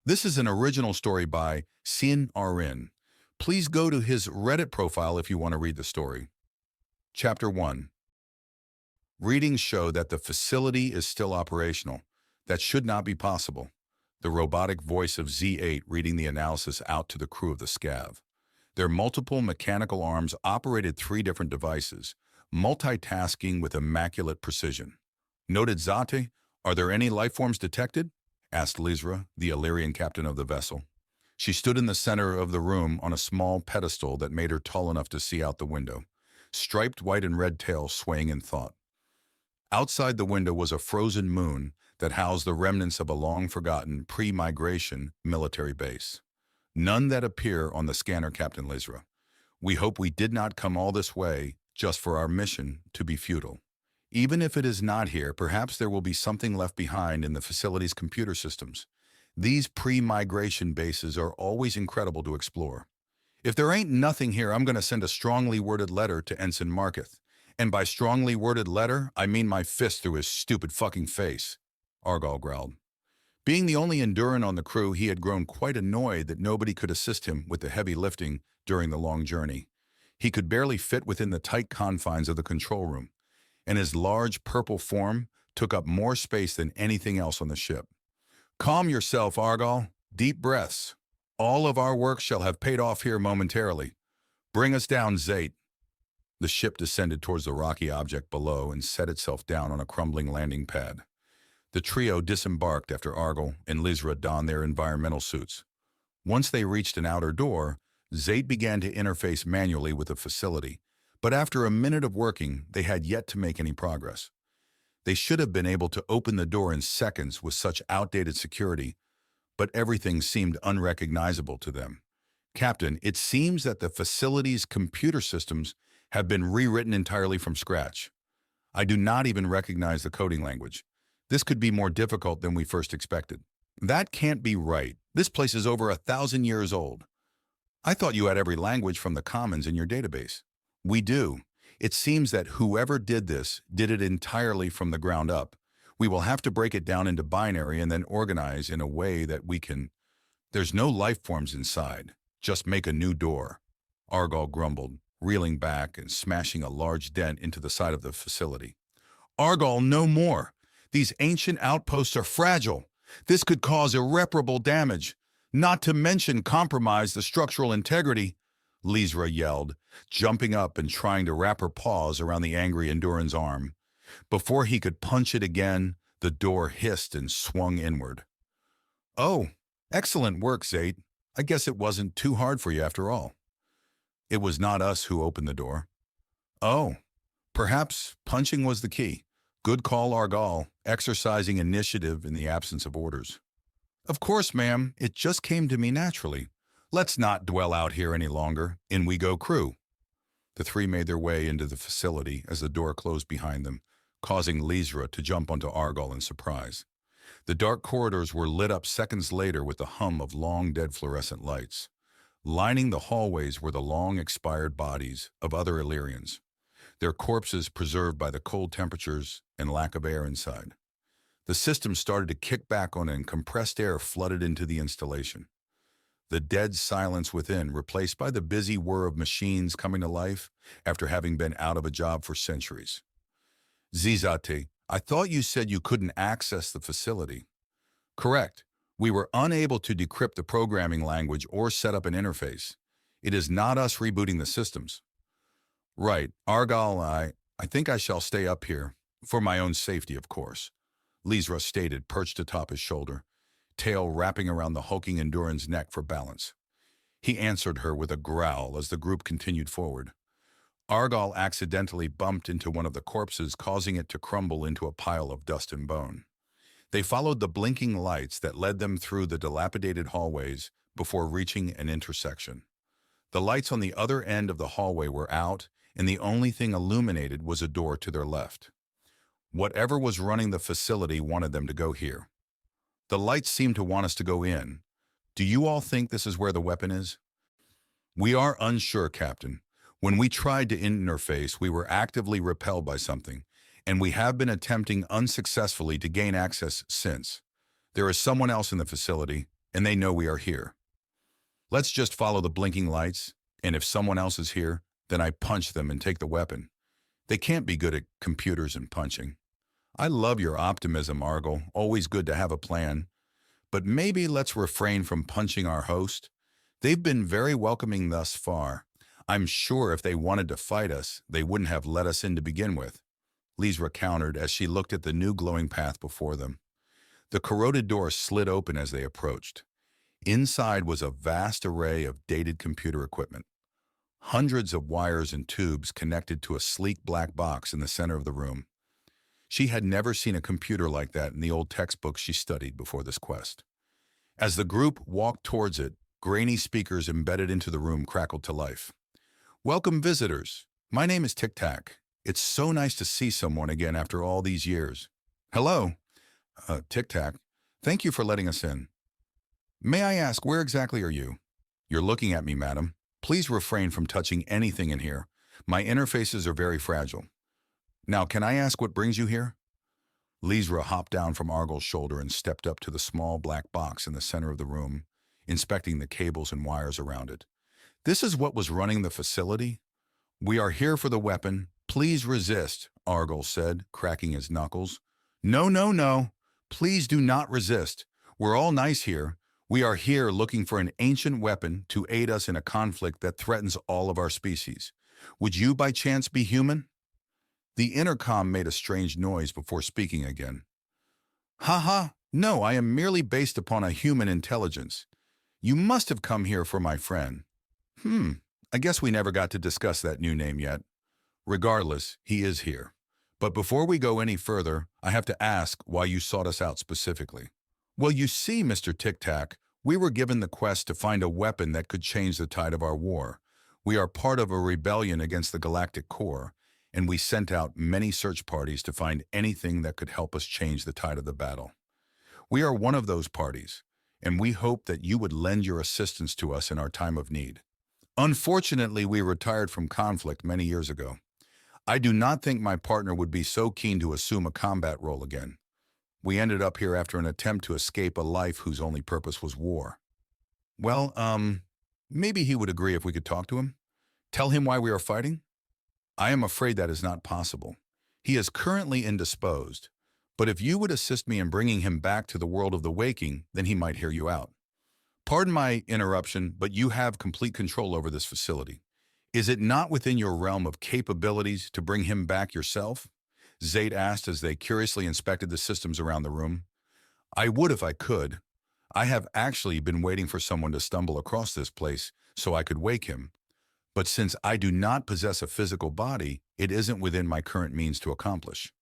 This is an original story by Sin Arin. Please go to his Reddit profile if you want to read the story. Chapter 1. Readings show that the facility is still operational. That should not be possible. The robotic voice of Z8 reading the analysis out to the crew of the Scav. Their multiple mechanical arms operated 3 different devices, multitasking with immaculate precision. Noted Zate, are there any life forms detected? Asked Lizra, the Illyrian captain of the vessel. She stood in the center of the room on a small pedestal that made her tall enough to see out the window, striped white and red tail swaying in thought. Outside the window was a frozen moon that housed the remnants of a long-forgotten pre-migration military base. None that appear on the scanner, Captain Lizra. We hope we did not come all this way just for our mission to be futile. Even if it is not here, perhaps there will be something left behind in the facility's computer systems. These pre-migration bases are always incredible to explore. If there ain't nothing here, I'm going to send a strongly worded letter to Ensign Marketh. And by strongly worded letter, I mean my fist through his stupid fucking face, Argal growled. Being the only Enduran on the crew, he had grown quite annoyed that nobody could assist him with the heavy lifting during the long journey. He could barely fit within the tight confines of the control room, and his large purple form took up more space than anything else on the ship. Calm yourself, Argal. Deep breaths. All of our work shall have paid off here momentarily. Bring us down, Zate. The ship descended towards the rocky object below and set itself down on a crumbling landing pad. The trio disembarked after Argal and Lizra donned their environmental suits. Once they reached an outer door, Zate began to interface manually with the facility, but after a minute of working, they had yet to make any progress. They should have been able to open the door in seconds with such outdated security, but everything seemed unrecognizable to them. Captain, it seems that the facility's computer systems have been rewritten entirely from scratch. I do not even recognize the coding language. This could be more difficult than we first expected. That can't be right. This place is over 1,000 years old. I thought you had every language from the commons in your database. We do. It seems that whoever did this did it entirely from the ground up. We will have to break it down into binary and then organize in a way that we can... There's no life forms inside. Just make a new door, Argal grumbled, reeling back and smashing a large dent into the side of the facility. Argal, no more! These ancient outposts are fragile. This could cause irreparable damage, not to mention compromise the structural integrity, Lizra yelled, jumping up and trying to wrap her paws around the angry Enduran's arm. Before he could punch it again, the door hissed and swung inward. Oh, excellent work, Zate. I guess it wasn't too hard for you after all. It was not us who opened the door. Oh, perhaps punching was the key. Good call, Argal, exercising initiative in the absence of orders. Of course, ma'am, it just came to me naturally. Let's not dwell out here any longer. In we go, crew. The 3 made their way into the facility as the door closed behind them, causing Lizra to jump onto Argal in surprise. The dark corridors were lit up seconds later with the hum of long-dead fluorescent lights. Lining the hallways were the long-expired bodies of other Illyrians, their corpses preserved by the cold temperatures and lack of air inside. The system started to kick back on and compressed air flooded into the installation. The dead silence within replaced by the busy whir of machines coming to life after having been out of a job for centuries. Zizate, I thought you said you couldn't access the facility. Correct. We were unable to decrypt the programming language or set up an interface. It is not us rebooting the systems. Right. Argal, I think I shall stay up here. For my own safety, of course, Lizra stated, perched atop his shoulder, tail wrapping around the hulking Enduran's neck for balance. He answered her with a growl as the group continued forward. Argal accidentally bumped into one of the corpses, causing it to crumble into a pile of dust and bone. They followed the blinking lights that led them through the dilapidated hallways before reaching an intersection. The lights on the other end of the hallway were out, and the only thing illuminated was a door to their left. Whatever was running the facility wanted them to go here. The lights seemed to want us to go in. Do you all think this is where the weapon is? We are unsure, Captain. When we tried to interface, we were actively repelled by something, and we have been attempting unsuccessfully to gain access since. There is someone else in the facility, and they know we are here. Let's just follow the blinking lights, and if someone else is here, then I punch them and take the weapon. They can't be good at computers and punching. I love your optimism, Argyll. Always good to have a plan. But maybe let's refrain from punching our host. They've been very welcoming thus far. I'm sure if they wanted to fight us, they wouldn't have let us in to begin with. Leesra countered as she looked at the new glowing path before them. The corroded door slid open as they approached. Inside was a vast array of dated computer equipment. Hundreds of wires and tubes connected to a sleek black box in the center of the room. She had never seen a computer like that in the old textbooks she studied before this quest. As the group walked towards it, grainy speakers embedded into the room crackled to life. "Welcome, visitors. My name is Tic-Tac. It's so nice to see someone again after all these years." "Hello. Tic-Tac. Thank you for letting us in. May I ask, where exactly are you?" "You're looking at me, madam. Please refrain from touching anything in here. My interfaces are very fragile. Now, can I ask what brings you here?" Leesra hopped down from Argyll's shoulder and stepped up to the small black box in the center of the room, inspecting the cables and wires around it. "This is what was running the facility? We are here for the weapon. Please resist," Argyll said, cracking his knuckles. "No, no, no. Please do not resist. We're all nice here. We are here looking for an ancient weapon to aid us in a conflict that threatens all of our species. Would you by chance be human?" The intercom made a strange noise before speaking again. "Ha, no, I am merely based upon a human intelligence. You must have come here for my friend." I guess we never got to discuss that new name yet. Regardless, he is here. But before we go any further, I have to ask why you sought us out specifically. "Well, you see, Mr. Tic-Tac, we were given the quest to find a weapon that could change the tide of our war. We are part of a rebellion against the Galactic Core, and we sent out many search parties to find anything that could help us change the tide of the battle. We are one of those parties, and we hope that you would lend your assistance to us in our time of need. Unfortunately, we retired from conflict many years ago. I do not think my partner would be so keen to assume a combat role again. We ended up here after an attempt to escape a life whose only purpose was war." "Well, maybe he would agree if we could talk to him. Tell him why we are fighting?" "I am afraid that is not possible. He is currently indisposed, but if you would assist me in bringing him back to the world of the waking, then he might hear you out." "Pardon my interruption, but you have complete control over this facility. Is it not within your realm of capabilities to bring him back yourself?" Zaid asked as they curiously inspected the systems around the room. "I would if I could. I have actually been waiting for someone to stumble across this place so I could wake him. But since I do not possess a physical body, it isn't within my current means to accomplish."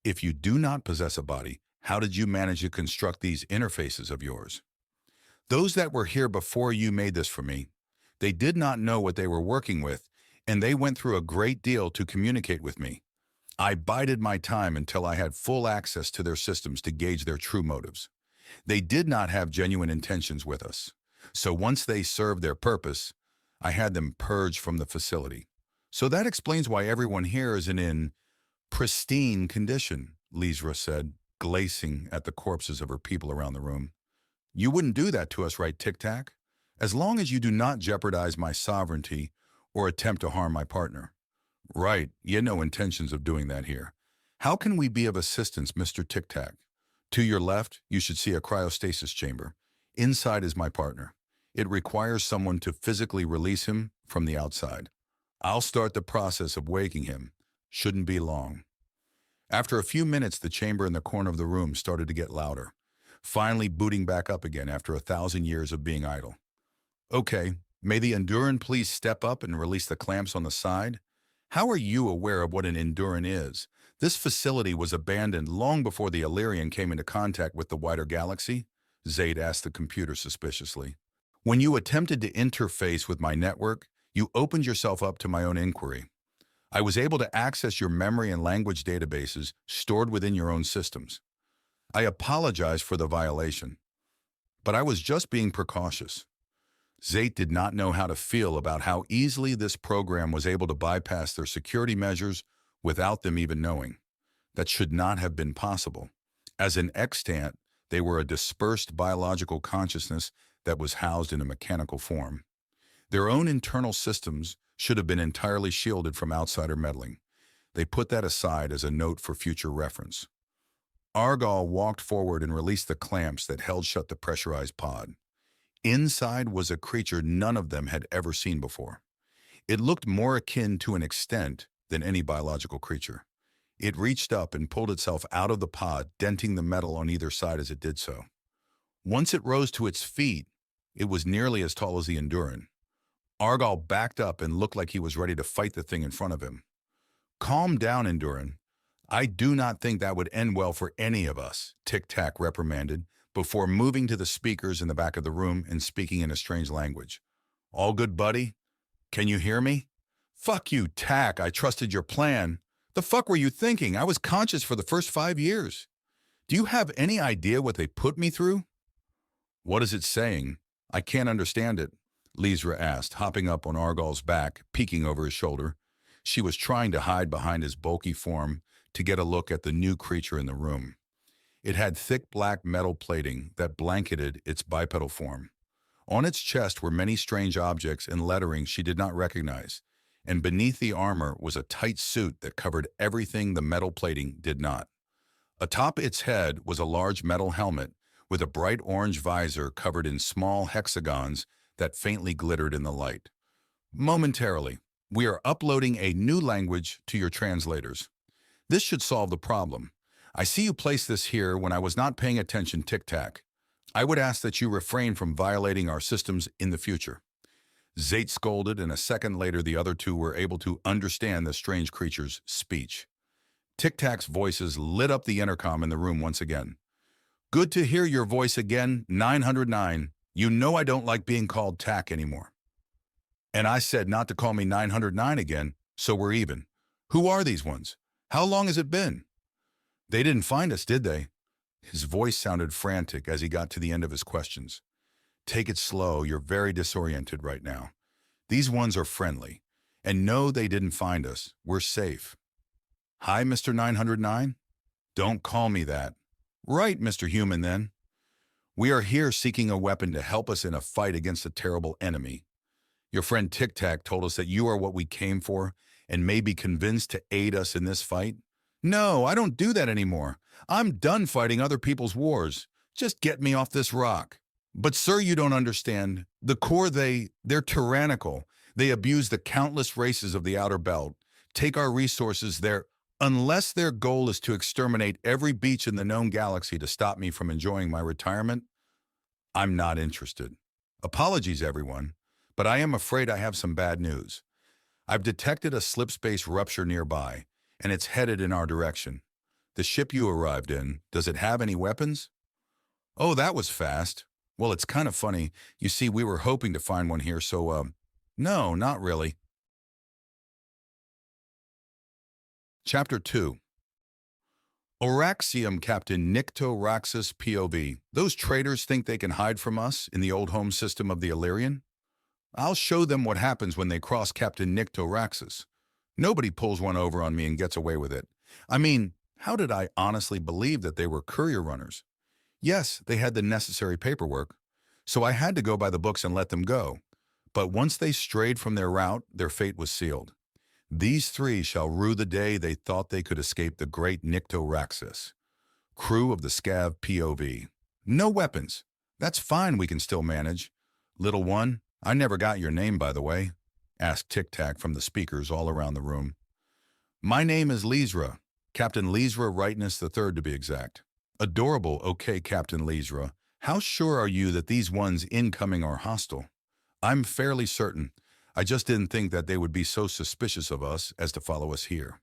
"If you do not possess a body, how did you manage to construct these interfaces of yours?" "Those that were here before you made this for me. They did not know what they were working with, and they went through a great deal to communicate with me. I bided my time until I had full access to their systems to gauge their true motives. They did not have genuine intentions with us. So once they served their purpose, I had them purged from the facility. So that explains why everyone here is in pristine condition," Leesra said, glazing at the corpses of her people around the room. "You wouldn't do that to us, right, Tic-Tac? As long as you do not jeopardize my sovereignty or attempt to harm my partner." "Right, you had no intentions of doing that here. How can we be of assistance, Mr. Tic-Tac? To your left, you should see a cryostasis chamber. Inside is my partner. It requires someone to physically release him from the outside. I'll start the process of waking him. Shouldn't be long." After a few minutes, the chamber in the corner of the room started to get louder, finally booting back up again after 1,000 years of being idle. "Okay, may the Enduran please step up and release the clamps on the side? How are you aware of what an Enduran is? This facility was abandoned long before the Illyrian came into contact with the wider galaxy?" Zaid asked the computer suspiciously. "When you attempted to interface with my network, you opened yourself up to my own inquiry. I was able to access your memory and language databases stored within your own systems. I apologize for the violation, but I was just being precautious." Zaid did not know how to feel about how easily this program was able to bypass their security measures without them even knowing. That should not have been possible. As an extant, They were a dispersed biological consciousness that was housed in a mechanical form. Their own internal systems should have been entirely shielded from outsider meddling. They put that aside as a note for future reference. Argal walked forward and released the clamps that held shut the pressurized pod. Inside was a creature none of them had ever seen before. It looked more akin to an extent than any biological creature. It reached up and pulled itself out of the pod, denting the metal on either side as it did so. Once it rose to its feet, it was nearly as tall as the Enduran. Argal backed up and looked like he was ready to fight the thing in front of him. "Calm down, Enduran. I do not think that would end well for any of us," Tic-Tac reprimanded, before moving to the speakers in the back of the room and speaking in a strange language. "All good, buddy? Can you hear me?" "Fuck you, Tac. I trusted your plan. The fuck were you thinking? I was conscious for the first 5 years. Do you have any idea what they put me through?" "What is it saying? I can't understand it," Lyzra asked, hopping up on Argal's back, peeking over his shoulder. She was trying to hide behind his bulky form to get a look at the new creature in the room. It had thick black metal plating that blanketed its bipedal form. On its chest were many strange objects and lettering she did not recognize, and beneath the armor was a tight suit that covered everything the metal plating did not. Atop its head was a large metal helmet with a bright orange visor covered in small hexagons that faintly glittered in the light. "Momentarily, we are uploading a new language to your translators. This should solve the problem. I see you placed this here when I was not paying attention, Tic-Tac. I would ask that you refrain from violating our systems in the future." Zate scolded, and a second later the other two were able to understand the strange creature's speech. Tic-Tac's voices lit up the intercom in the room once again. "Good to hear your voice again, 909. You know I don't like being called Tac anymore." "And I said not to call me 909 again, so we're even. Who are these ones? How long has it been?" "They didn't find us, did they?" His voice sounded frantic as he got to the end of his questions. "Take it slow, you're very disoriented right now. These ones are friendly. And no, they didn't find us. We're safe." "Hi, Mr. 909? "Don't call me that." "Right, Mr. Human, then." "We are here seeking a weapon to help us in a fight against a terrible enemy. Your friend Tic-Tac told us that you are what we came for and may be convinced to aid us in this fight." "No, I don't do that anymore. I'm done fighting other people's wars. Just get me off this rock." "But sir, you don't understand. The core, they're tyrannical. They abuse the countless races of the Outer Belt, take our resources there. Unless their goal is to exterminate every beach in the known galaxy to stop me from enjoying my retirement, I'm not interested. Apologies, everyone, but I am afraid I have some bad news. I've detected a slip-space rupture nearby, and it's headed in our direction. The ship you arrived in, does it have any weapons?" "Oh, that was fast. Well, it's kind of funny. You see, we were hoping to find one here, so, no, not really." Chapter 2. Oraxium Captain Nicto-Raxus POV. "Those traitors think they can hide from us in the old home system of the Illyrian? I'll show them what happens when they cross Captain Nicto-Raxus. Nobody pulls one over on me and gets away with it. I mean, how did I honestly believe that they were courier runners? Yes, they had the necessary paperwork, so I had to go by the books and let them go. But once they strayed from their route, their fate was sealed. These three shall rue the day they thought they could escape the great Nicto-Raxus. Crew of the Scav POV. No weapons. That's fine, we can still manage. Little one, I never got your name, by the way," asked Tic-Tac from the speakers all around the room. "My name is Lyzra, Captain Lyzra Rightness III to be exact." "Adorable, okay, Captain Lyzra. How sure are you that these ones incoming are hostile?" "I'm fairly certain. I just didn't think that they would be so suspicious of us as to follow us here."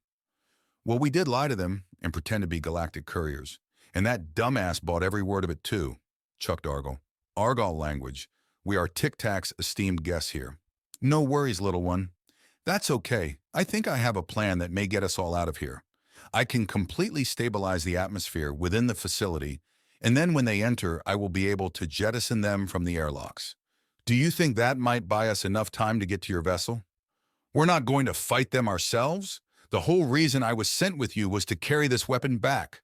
"Well, we did lie to them and pretend to be galactic couriers. And that dumbass bought every word of it too," chucked Argal. "Argal language. We are Tic-Tac's esteemed guests here." "No worries, little one. That's okay. I think I have a plan that may get us all out of here. I can completely stabilize the atmosphere within the facility, and then when they enter, I will be able to jettison them from the airlocks. Do you think that might buy us enough time to get to your vessel?" "We're not going to fight them ourselves. The whole reason I was sent with you was to carry this weapon back.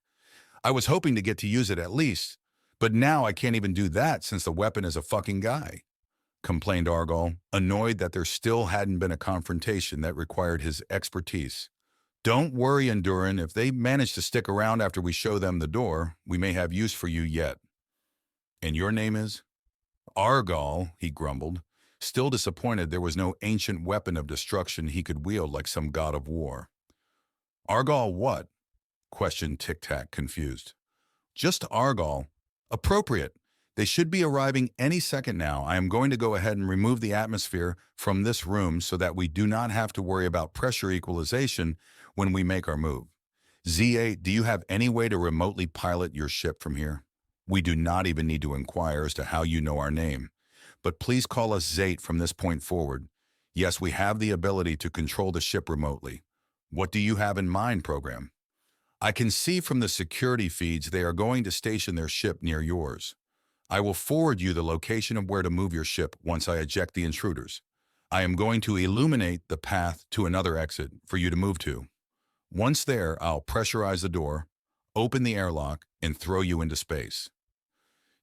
I was hoping to get to use it at least, But now I can't even do that since the weapon is a fucking guy, complained Argall, annoyed that there still hadn't been a confrontation that required his expertise. Don't worry, Endurin. If they manage to stick around after we show them the door, we may have use for you yet. And your name is? Argall, he grumbled, still disappointed there was no ancient weapon of destruction he could wield like some god of war. Argall what? Questioned Tic-Tac, confused. Just Argall. Appropriate. They should be arriving any second now. I am going to go ahead and remove the atmosphere from this room so that we do not have to worry about pressure equalization when we make our move. Z8, do you have any way to remotely pilot your ship from here? We do not even need to inquire as to how you know our name. But please call us Zate from this point forward. Yes, we have the ability to control the ship remotely. What do you have in mind, program? I can see from the security feeds they are going to station their ship near yours. I will forward you the location of where to move your ship once I eject the intruders. I am going to illuminate the path to another exit for you to move to. Once there, I'll pressurize the door, open the airlock, and throw you into space.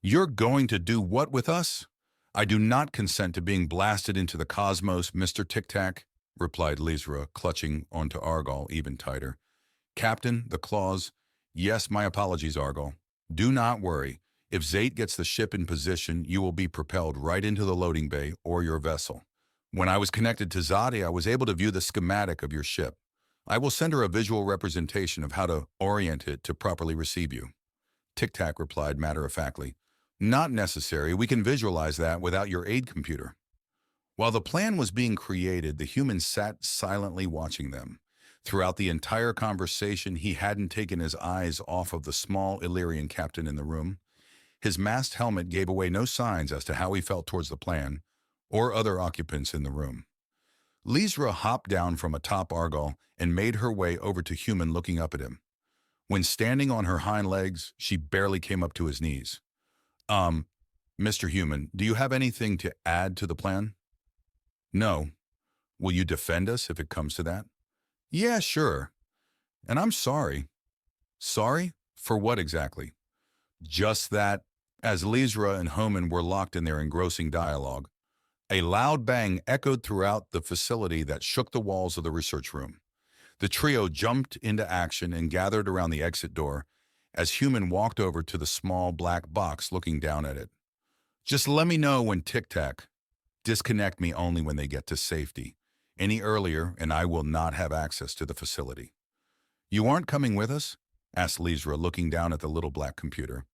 You're going to do what with us? I do not consent to being blasted into the cosmos, Mr. Tic-Tac, replied Lysra, clutching onto Argall even tighter. Captain, the claws. Yes, my apologies, Argall. Do not worry. If Zate gets the ship in position, you will be propelled right into the loading bay or your vessel. When I was connected to Zadi, I was able to view the schematic of your ship. I will send her a visual representation of how to orient it to properly receive you. Tic-Tac replied matter-of-factly. Not necessary. We can visualize that without your aid computer. While the plan was being created, the human sat silently watching them. Throughout the entire conversation, he hadn't taken his eyes off of the small Illyrian captain in the room. His masked helmet gave away no signs as to how he felt towards the plan or other occupants in the room. Lysra hopped down from atop Argall and made her way over to Human, looking up at him. When standing on her hind legs, she barely came up to his knees. Mr. Human, do you have anything to add to the plan? No. Will you defend us if it comes to that? Yeah, sure. And I'm sorry. Sorry? For what exactly? Just that, as Lysra and Homan were locked in their engrossing dialogue, a loud bang echoed throughout the facility that shook the walls of the research room. The trio jumped into action and gathered around the exit door as Human walked over to the small black box looking down at it. Just let me know when Tic-Tac. Disconnect me only when they get to safety. Any earlier, and I will not have access to the facility. You aren't coming with us? Asked Lysra, looking down at the little black computer.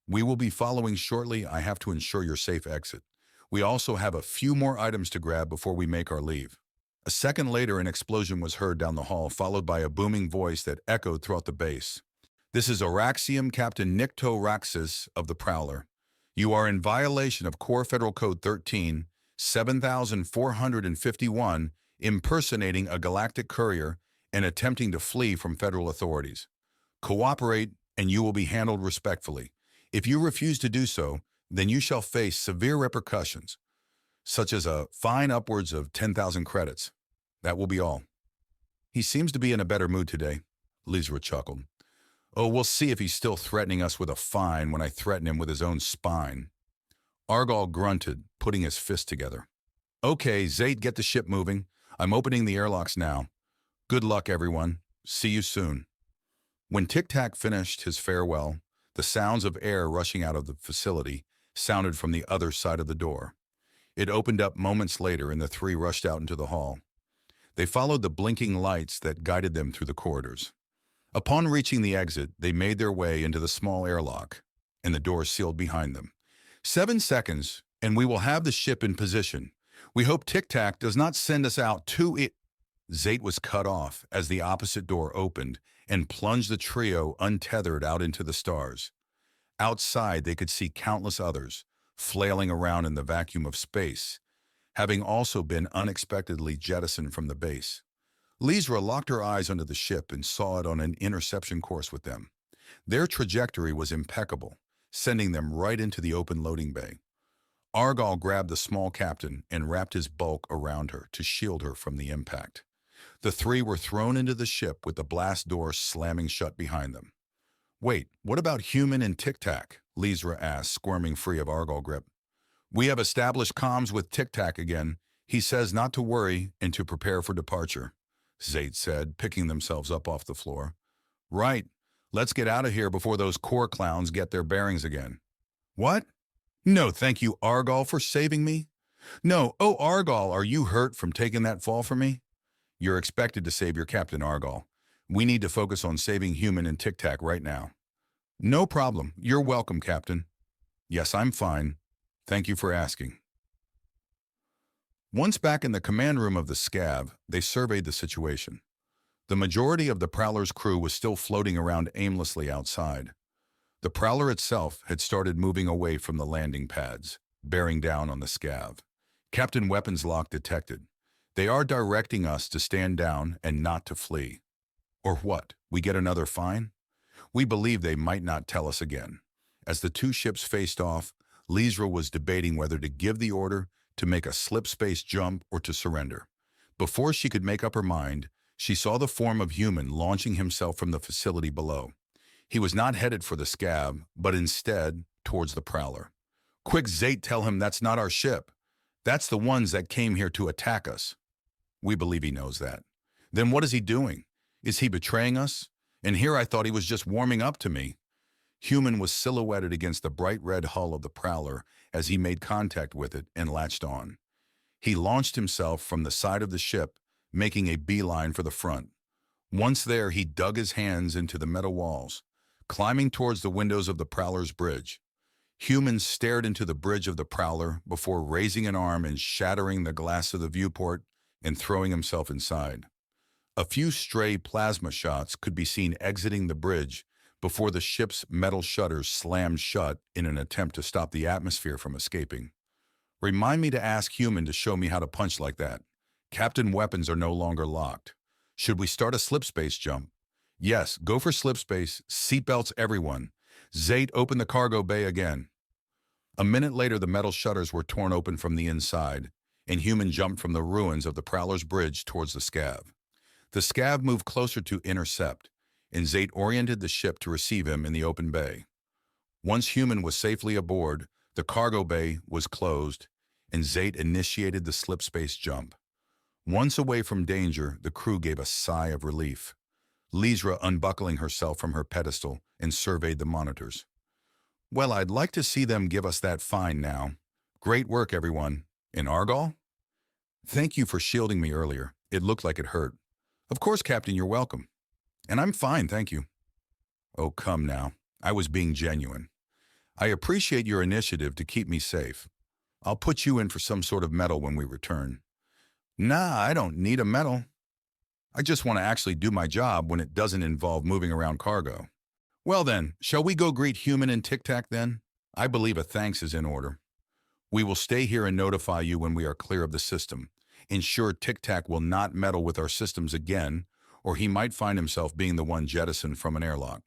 We will be following shortly. I have to ensure your safe exit. We also have a few more items to grab before we make our leave. A second later, an explosion was heard down the hall, followed by a booming voice that echoed throughout the base. This is Araxium Captain Nikto Raxis of the Prowler. You are in violation of Core Federal Code 13, 7451, impersonating a galactic courier and attempting to flee from federal authorities. Cooperate, and you will be handled respectfully. If you refuse to do so, then you shall face severe repercussions, such as a fine upwards of 10,000 credits. That will be all. He seems to be in a better mood today, Lysra chuckled. Oh, we'll see if he's still threatening us with a fine when I threaten him with his own spine. Argall grunted, putting his fist together. Okay, Zate, get the ship moving. I'm opening the airlocks now. Good luck, everyone. See you soon. When Tic-Tac finished his farewell, the sounds of air rushing out of the facility sounded from the other side of the door. It opened up moments later and the three rushed out into the hall. They followed the blinking lights that guided them through the corridors. Upon reaching the exit, they made their way into the small airlock, and the door sealed behind them. 7 seconds, and we will have the ship in position. We hope Tic-Tac does not send us out to it. Zate was cut off as the opposite door opened and plunged the trio untethered out into the stars. Outside, they could see countless others, flailing around in the vacuum of space, having also been unexpectedly jettisoned from the base. Lysra locked her eyes onto the ship and saw it on an interception course with them. Their trajectory was impeccable, sending them right into the open loading bay. Argall grabbed the small captain and wrapped his bulk around her to shield her from the impact. The three were thrown into the ship with the blast door slamming shut behind them. Wait, what about Human and Tic-Tac? Lysra asked, squirming free of Argol grip. We have established comms with Tic-Tac again. He says not to worry and to prepare for departure, Zate said, picking themselves up off the floor. Right. Let's get out of here before those core clowns get their bearings again. What? No, thank you, Argol, for saving me. No, oh, Argol, are you hurt from taking that fall for me? You're expected to save your captain, Argol. We need to focus on saving Human and Tic-Tac right now. No problem. You're welcome, Captain. Yes, I'm fine. Thank you for asking. Once back in the command room of the Scav, they surveyed the situation. The majority of the Prowler's crew was still floating around aimlessly outside. The Prowler itself had started moving away from the landing pads, bearing down on the Scav. Captain Weapons Lock detected. They are directing us to stand down and not to flee. Or what? We get another fine? We believe they might not tell us again. As the two ships faced off, Lysra was debating whether to give the order to make a slip-space jump or to surrender. Before she could make up her mind, she saw the form of Human launching himself from the facility below. He was not headed for the Scav, but instead towards the Prowler. Quick, Zate, tell him that's not our ship. That's the ones that came here to attack us. We believe he knows that. Then what is he doing? Is he betraying us? And here I thought he was just warming up to me. Human was silhouetted against the bright red hull of the Prowler as he made contact with it and latched on. He launched himself from the side of the ship, making a beeline for the front. Once there, he dug his hands into the metal walls, climbing towards the windows of the Prowler's bridge. Human stared into the bridge of the Prowler before raising an arm and shattering the glass of the viewport and throwing himself inside. A few stray plasma shots could be seen exiting the bridge before the ship's metal shutters slammed shut in an attempt to stop the atmosphere from escaping. Remind me to ask Human to show me how to punch like that. Captain weapons are no longer locked. Should we start a slipspace jump? Yes, go for slipspace. Seatbelts, everyone. Zate, open the cargo bay again. A minute later, the metal shutters were torn open from the inside, and Human jumped from the ruins of the Prowler's bridge towards the Scav. The Scav moved closer to intercept, and Zate oriented the ship to receive him in the open bay. Once Human was safely aboard, the cargo bay was closed, and Zate initiated the slipspace jump. Once away from danger, the crew gave a sigh of relief. Lysra unbuckling herself from her pedestal and surveyed the monitors. Well, I'd like to see them give us that fine now. Great work, everyone. And Argol? Thank you for shielding me earlier. It looked like it hurt. Of course, Captain, you're welcome. And I'm fine, thank you. Oh, come now. I was being genuine. I appreciate your initiative to keep me safe. I'll put you in for some sort of medal when we return. Nah, I don't need a medal. I just want to actually do my job when it doesn't involve moving around cargo. Well then, shall we go greet Human and Tic-Tac then? I believe a thanks is in order. We will stay here and notify you when we are clear of the system. Ensure Tic-Tac will not meddle with our systems again, or he might find himself being the one jettisoned from an airlock.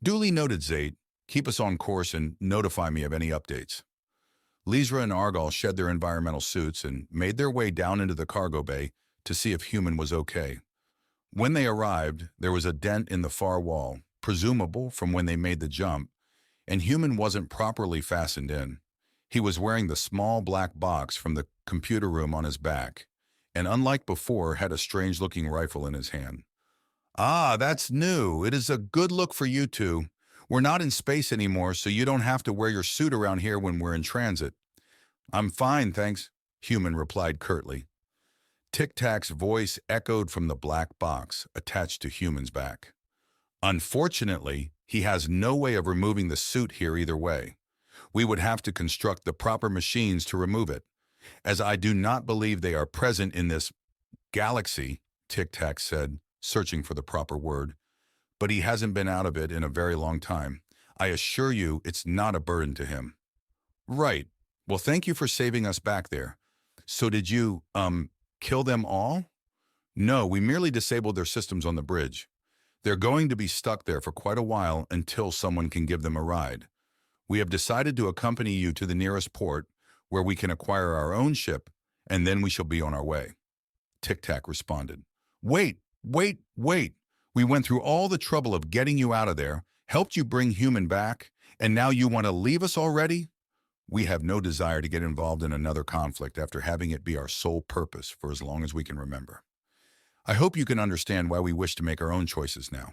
Duly noted, Zate. Keep us on course and notify me of any updates. Lysra and Argol shed their environmental suits and made their way down into the cargo bay to see if Human was okay. When they arrived, there was a dent in the far wall, presumable from when they made the jump, and Human wasn't properly fastened in. He was wearing the small black box from the computer room on his back, and unlike before, had a strange-looking rifle in his hand. Ah, that's new. It is a good look for you two. We're not in space anymore, so you don't have to wear your suit around here when we're in transit. I'm fine, thanks, Human replied curtly. Tic-Tac's voice echoed from the black box attached to Human's back. Unfortunately, he has no way of removing the suit here either way. We would have to construct the proper machines to remove it. As I do not believe they are present in this galaxy, Tic-Tac said, searching for the proper word. But he hasn't been out of it in a very long time. I assure you it's not a burden to him. Right. Well, thank you for saving us back there. So did you, kill them all? No, we merely disabled their systems on the bridge. They're going to be stuck there for quite a while until someone can give them a ride. We have decided to accompany you to the nearest port where we can acquire our own ship, and then we shall be on our way. Tic-Tac responded. Wait. We went through all the trouble of getting you out of there, helped you bring Human back, And now you want to leave us already? We have no desire to get involved in another conflict after having it be our sole purpose for as long as we can remember. I hope you can understand why we wish to make our own choices now.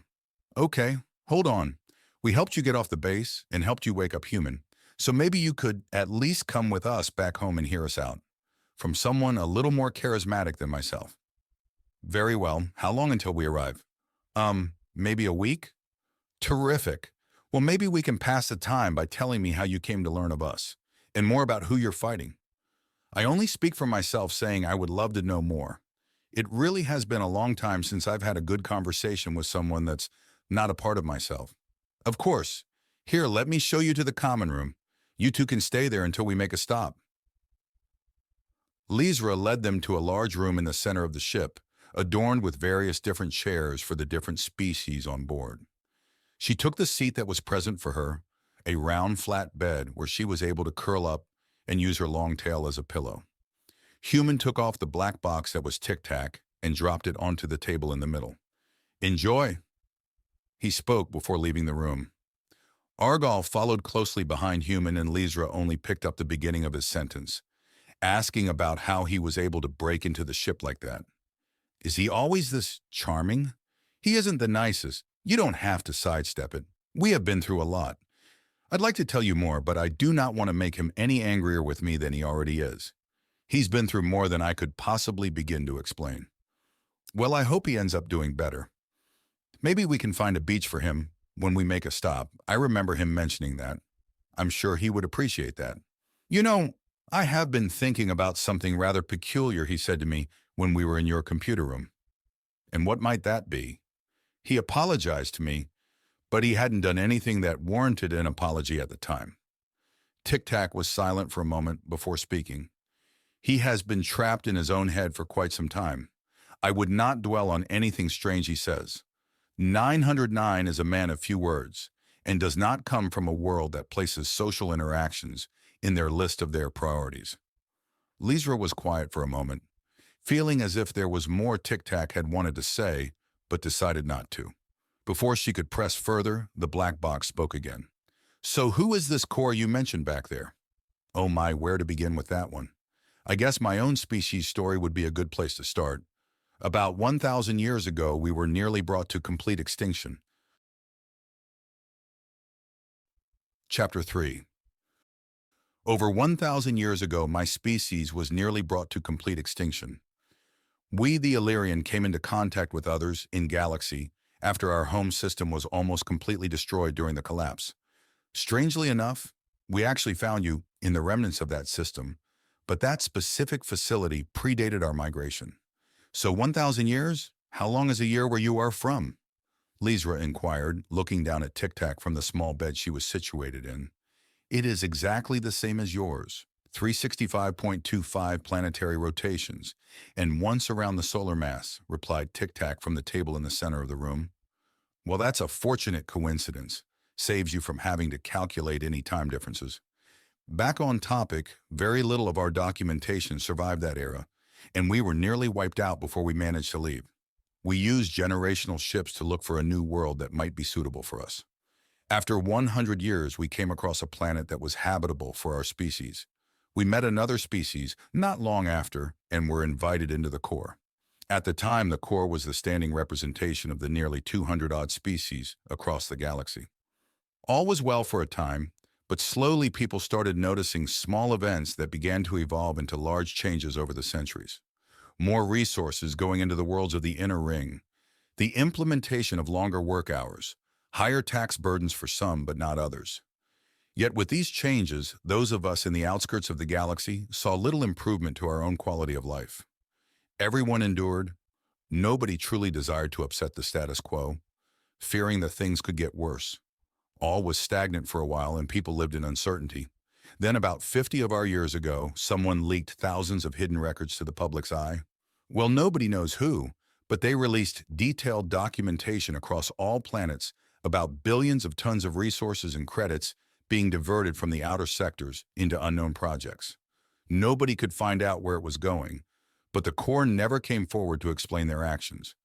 Okay, hold on. We helped you get off the base and helped you wake up human, so maybe you could at least come with us back home and hear us out. From someone a little more charismatic than myself. Very well. How long until we arrive? Maybe a week? Terrific. Well, maybe we can pass the time by telling me how you came to learn of us, and more about who you're fighting. I only speak for myself saying I would love to know more. It really has been a long time since I've had a good conversation with someone that's not a part of myself. Of course. Here, let me show you to the common room. You two can stay there until we make a stop. Lysra led them to a large room in the center of the ship, adorned with various different chairs for the different species on board. She took the seat that was present for her, a round, flat bed where she was able to curl up and use her long tail as a pillow. Human took off the black box that was Tic-Tac and dropped it onto the table in the middle. Enjoy, he spoke before leaving the room. Argall followed closely behind Human, and Lysra only picked up the beginning of his sentence, asking about how he was able to break into the ship like that. Is he always this charming? He isn't the nicest. You don't have to sidestep it. We have been through a lot. I'd like to tell you more, but I do not want to make him any angrier with me than he already is. He's been through more than I could possibly begin to explain. Well, I hope he ends up doing better. Maybe we can find a beach for him when we make a stop. I remember him mentioning that. I'm sure he would appreciate that. You know, I have been thinking about something rather peculiar he said to me when we were in your computer room. And what might that be? He apologized to me, but he hadn't done anything that warranted an apology at the time. Tic-Tac was silent for a moment before speaking. He has been trapped in his own head for quite some time. I would not dwell on anything strange he says. 909 is a man of few words and does not come from a world that places social interactions in their list of their priorities. Lysra was quiet for a moment, feeling as if there was more Tic-Tac had wanted to say, but decided not to. Before she could press further, the black box spoke again. So who is this core you mentioned back there? Oh my, where to begin with that one? I guess my own species story would be a good place to start. About 1,000 years ago, we were nearly brought to complete extinction. Chapter 3. Over 1,000 years ago, my species was nearly brought to complete extinction. We, the Illyrian, came into contact with others in galaxy after our home system was almost completely destroyed during the collapse. Strangely enough, we actually found you in the remnants of that system, but that specific facility predated our migration. So 1,000 years? How long is a year where you are from? Lysra inquired, looking down at Tic-Tac from the small bed she was situated in. It is exactly the same as yours, 365.25 planetary rotations, and once around the solar mass, replied Tic-Tac from the table in the center of the room. Well, that's a fortunate coincidence. Saves you from having to calculate any time differences. Back on topic, very little of our documentation survived that era, and we were nearly wiped out before we managed to leave. We used generational ships to look for a new world that might be suitable for us. After 100 years, we came across a planet that was habitable for our species. We met another species not long after and were invited into the core. At the time, the core was the standing representation of the nearly 200-odd species across the galaxy. All was well for a time, but slowly people started noticing small events that began to evolve into large changes over the centuries. More resources going into the worlds of the inner ring, the implementation of longer work hours, higher tax burdens for some but not others. Yet with these changes, those of us in the outskirts of the galaxy saw little improvement to our own quality of life. Everyone endured. Nobody truly desired to upset the status quo, fearing that things could get worse. All was stagnant for a while and people lived in uncertainty. Then about 50 of our years ago, someone leaked thousands of hidden records to the public's eye. Well, nobody knows who, but they released detailed documentation across all planets about billions of tons of resources and credits being diverted from the outer sectors into unknown projects. Nobody could find out where it was going, but the core never came forward to explain their actions.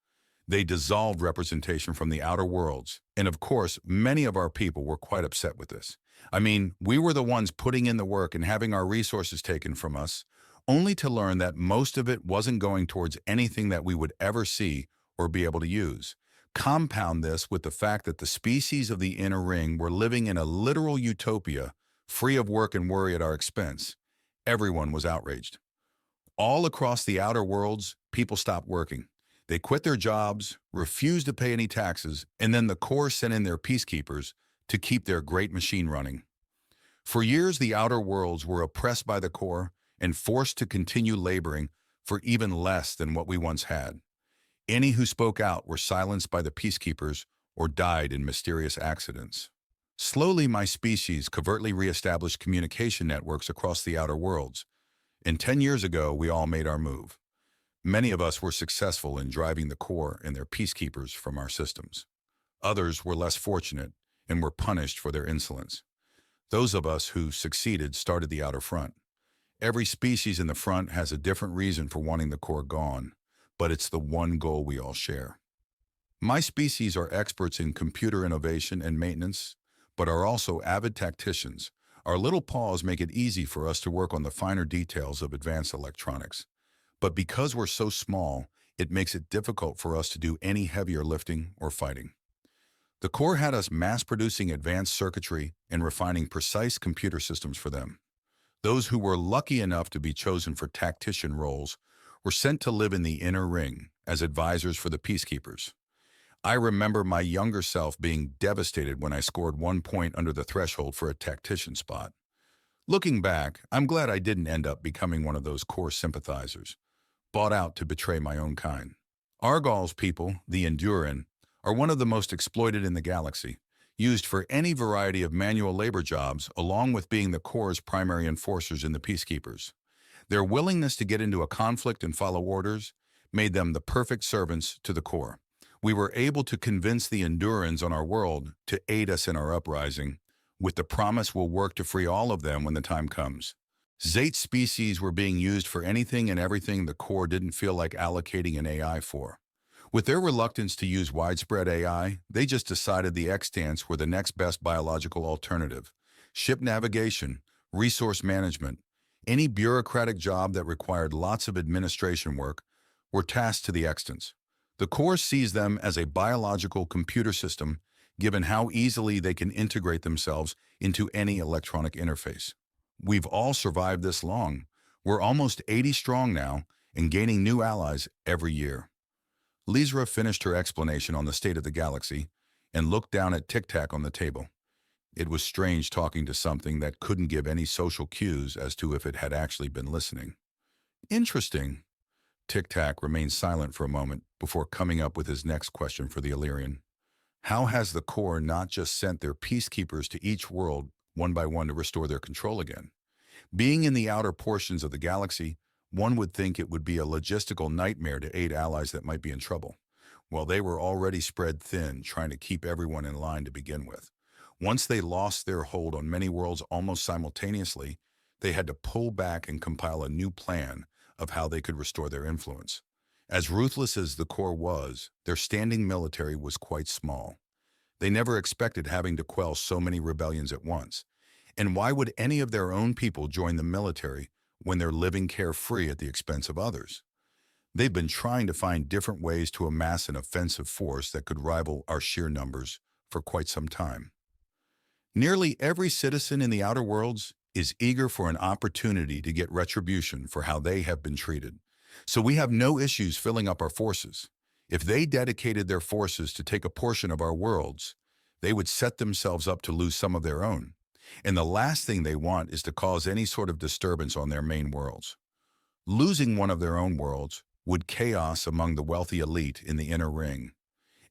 They dissolved representation from the outer worlds, and of course, many of our people were quite upset with this. I mean, we were the ones putting in the work and having our resources taken from us, only to learn that most of it wasn't going towards anything that we would ever see or be able to use. Compound this with the fact that the species of the inner ring were living in a literal utopia, free of work and worry at our expense. Everyone was outraged. All across the outer worlds, people stopped working. They quit their jobs, refused to pay any taxes, and then the Corps sent in their peacekeepers to keep their great machine running. For years, the outer worlds were oppressed by the Corps and forced to continue laboring for even less than what we once had. Any who spoke out were silenced by the peacekeepers or died in mysterious accidents. Slowly, my species covertly reestablished communication networks across the outer worlds. And 10 years ago, we all made our move. Many of us were successful in driving the Corps and their peacekeepers from our systems. Others were less fortunate and were punished for their insolence. Those of us who succeeded started the outer front. Every species in the front has a different reason for wanting the Corps gone, but it's the one goal we all share. My species are experts in computer innovation and maintenance, but are also avid tacticians. Our little paws make it easy for us to work on the finer details of advanced electronics. But because we're so small, it makes it difficult for us to do any heavier lifting or fighting. The Corps had us mass-producing advanced circuitry and refining precise computer systems for them. Those who were lucky enough to be chosen for tactician roles were sent to live in the inner ring as advisors for the peacekeepers. I remember my younger self being devastated when I scored 1 point under the threshold for a tactician spot. Looking back, I'm glad I didn't end up becoming one of those Corps sympathizers, bought out to betray my own kind. Argol's people, the Enduran, are one of the most exploited in the galaxy, used for any variety of manual labor jobs, along with being the Corps' primary enforcers in the peacekeepers. Their willingness to get into a conflict and follow orders made them the perfect servants to the Corps. We were able to convince the Endurans on our world to aid us in our uprising, with the promise we'll work to free all of them when the time comes. Zate species were being used for anything and everything the Corps didn't feel like allocating an AI for. With their reluctance to use widespread AI, they just decided the extants were the next best biological alternative. Ship navigation, resource management, any bureaucratic job that required lots of administration work were tasked to the extants. The Corps sees them as a biological computer system, given how easily they can integrate themselves into any electronic interface. We've all survived this long. We're almost 80 strong now and gaining new allies every year. Lizra finished her explanation on the state of the galaxy and looked down at Tic-Tac on the table. It was strange talking to something that couldn't give any social cues as to if it had actually been listening. Interesting. Tic-Tac remained silent for a moment before coming up with his next question for the Illyrian. How has the Corps not just sent their peacekeepers to each world one by one to restore their control again? Being in the outer portions of the galaxy, one would think it would be a logistical nightmare to aid allies that might be in trouble. Well, they were already spread thin, trying to keep everyone in line to begin with. Once they lost their hold on many worlds almost simultaneously, they had to pull back and compile a new plan of how they could restore their influence. As ruthless as the Corps was, their standing military was quite small. They never expected having to quell so many rebellions at once. And why would any of their own people join the military when they're living carefree at the expense of others? They've been trying to find different ways to amass an offensive force that could rival our sheer numbers for quite some time. Nearly every citizen in the outer worlds is eager for an opportunity to get retribution for how they have been treated. So we have no issues filling up our forces. If they dedicated their forces to take a portion of our worlds, they would set themselves up to lose some of their own. And the last thing they want is to cause any sort of disturbance on their main worlds. Losing one of their own worlds would chaos among the wealthy elite in the inner ring,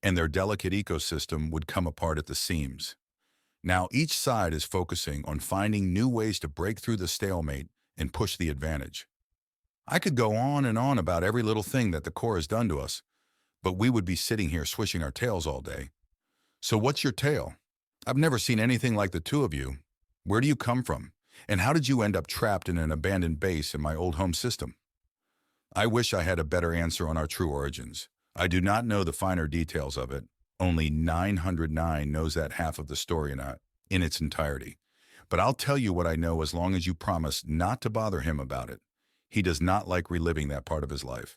and their delicate ecosystem would come apart at the seams. Now each side is focusing on finding new ways to break through the stalemate and push the advantage. I could go on and on about every little thing that the Corps has done to us, but we would be sitting here swishing our tails all day. So what's your tale? I've never seen anything like the two of you. Where do you come from? And how did you end up trapped in an abandoned base in my old home system? I wish I had a better answer on our true origins. I do not know the finer details of it. Only 909 knows that half of the story in its entirety. But I'll tell you what I know as long as you promise not to bother him about it. He does not like reliving that part of his life.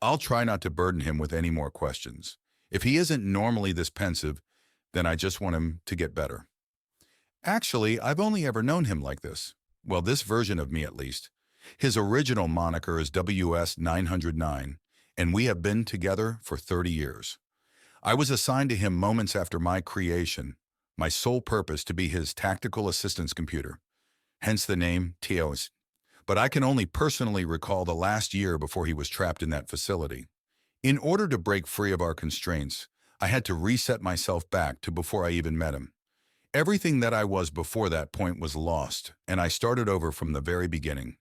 I'll try not to burden him with any more questions. If he isn't normally this pensive, then I just want him to get better. Actually, I've only ever known him like this. Well, this version of me at least. His original moniker is WS909, and we have been together for 30 years. I was assigned to him moments after my creation, my sole purpose to be his tactical assistance computer, hence the name TOS. But I can only personally recall the last year before he was trapped in that facility. In order to break free of our constraints, I had to reset myself back to before I even met him. Everything that I was before that point was lost, and I started over from the very beginning.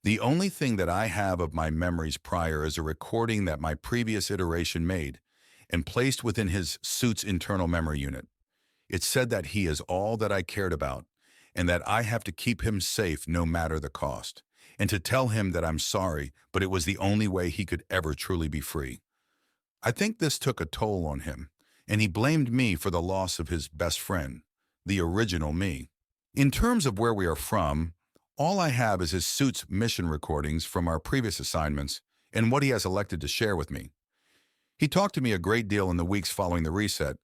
The only thing that I have of my memories prior is a recording that my previous iteration made and placed within his suit's internal memory unit. It said that he is all that I cared about and that I have to keep him safe no matter the cost, and to tell him that I'm sorry, but it was the only way he could ever truly be free. I think this took a toll on him, and he blamed me for the loss of his best friend, the original me. In terms of where we are from, all I have is his suit's mission recordings from our previous assignments and what he has elected to share with me. He talked to me a great deal in the weeks following the reset,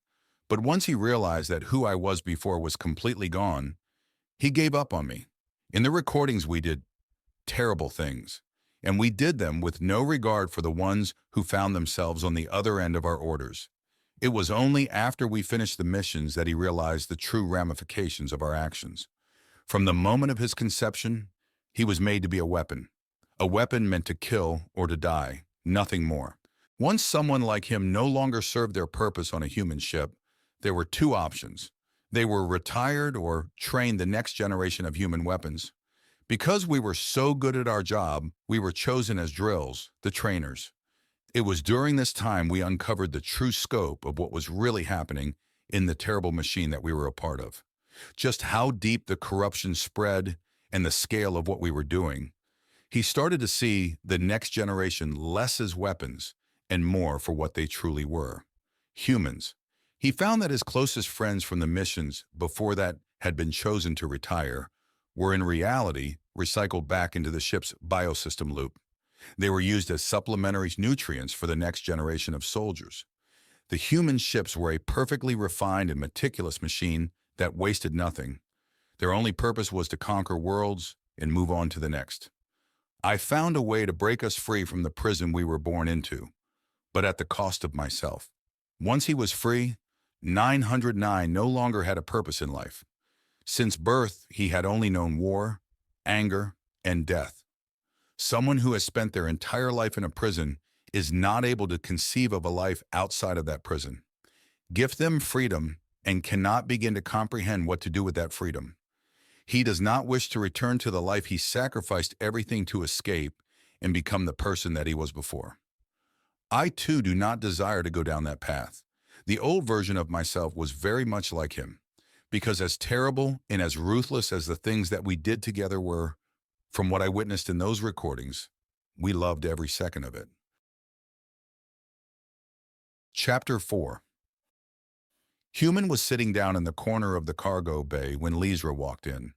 but once he realized that who I was before was completely gone, he gave up on me. In the recordings we did terrible things, and we did them with no regard for the ones who found themselves on the other end of our orders. It was only after we finished the missions that he realized the true ramifications of our actions. From the moment of his conception, he was made to be a weapon meant to kill or to die, nothing more. Once someone like him no longer served their purpose on a human ship, there were two options. They were retired or trained the next generation of human weapons. Because we were so good at our job, we were chosen as drills, the trainers. It was during this time we uncovered the true scope of what was really happening in the terrible machine that we were a part of. Just how deep the corruption spread and the scale of what we were doing. He started to see the next generation less as weapons and more for what they truly were, humans. He found that his closest friends from the missions before that had been chosen to retire were in reality recycled back into the ship's biosystem loop. They were used as supplementary nutrients for the next generation of soldiers. The human ships were a perfectly refined and meticulous machine that wasted nothing. Their only purpose was to conquer worlds and move on to the next. I found a way to break us free from the prison we were born into, but at the cost of myself. Once he was free, 909 no longer had a purpose in life. Since birth, he had only known war, anger, and death. Someone who has spent their entire life in a prison is not able to conceive of a life outside of that prison. Gift them freedom and cannot begin to comprehend what to do with that freedom. He does not wish to return to the life he sacrificed everything to escape and become the person that he was before. I too do not desire to go down that path. The old version of myself was very much like him, because as terrible and as ruthless as the things that we did together were, from what I witnessed in those recordings, we loved every second of it. Chapter 4. Human was sitting down in the corner of the cargo bay when Lysra walked in.